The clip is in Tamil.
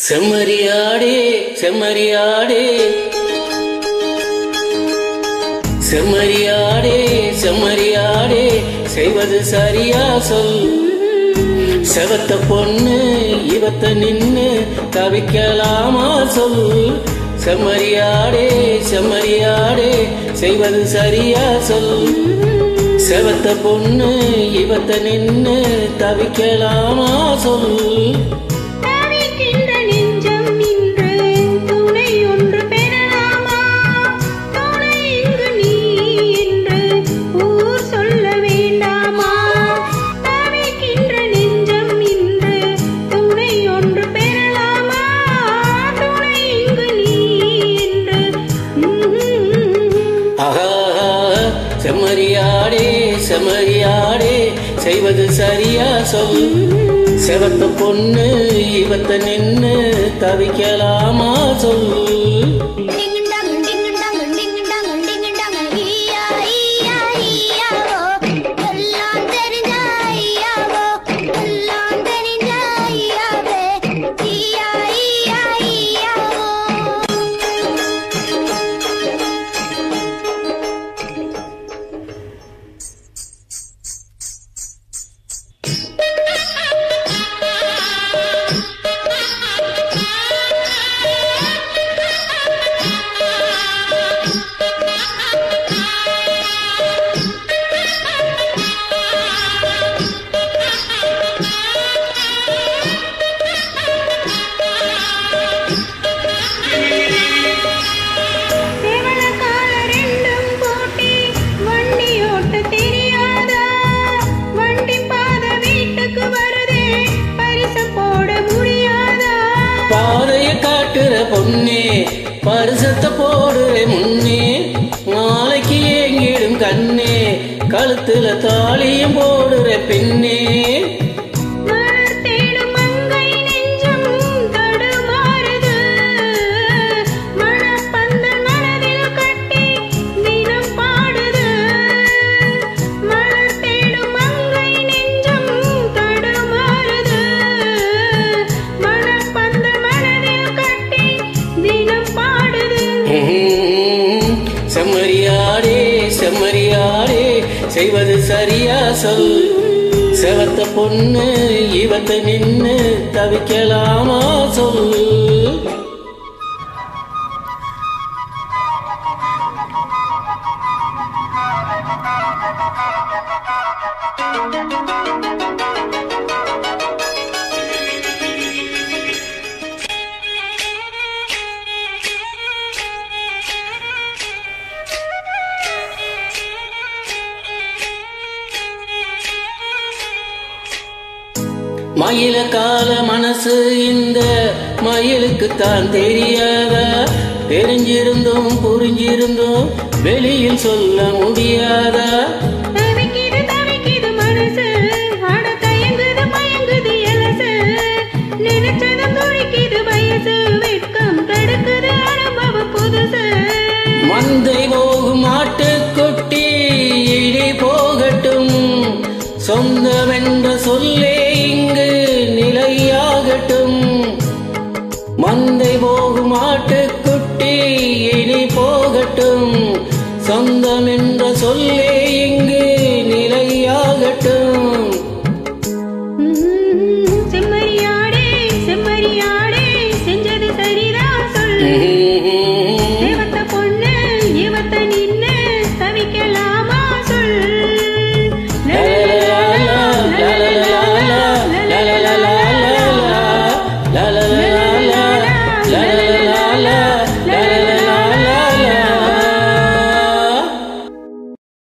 செம்மறியாடே செம்மறியாடே செம்மறியாடே செம்மறியாடே செய்வது சரியா சொல். செவத்த பொண்ணு இவத்த நின்னு தவிக்கலாமா சொல். செம்மறியாடே செம்மறியாடே செய்வது சரியா சொல். செவத்த பொண்ணு இவத்த நின்னு தவிக்கலாமா சொல். செம்மறியாடே செம்மறியாடே செய்வது சரியா சொல். செவத்த பொண்ணு இவத்த நின்னு தவிக்கலாமா சொல். பாதைய காட்டுற பொண்ணே பரிசத்த போடுற முன்னே, நாளைக்கு ஏங்கிடும் கண்ணே கழுத்துல தாலியும் போடுற பெண்ணே. செம்மறியாடே செம்மறியாடே செய்வது சரியா சொல். செவத்த பொண்ணு இவத்த நின்னு தவிக்கலாமா சொல். மயில கால மனசு இந்த மயிலுக்கு தான் தெரியாதா? தெரிஞ்சிருந்தோம் புரிஞ்சிருந்தோம் வெளியில் சொல்ல முடியாதா? மந்தை போகும் ஆட்டுக்குட்டி இடி போகட்டும், சொந்தமென்ற சொல்லே இங்கு நிலையாகட்டும். மந்தை போகும் ஆட்டுக்குட்டி இனி போகட்டும், சொந்தமென்ற சொல்லே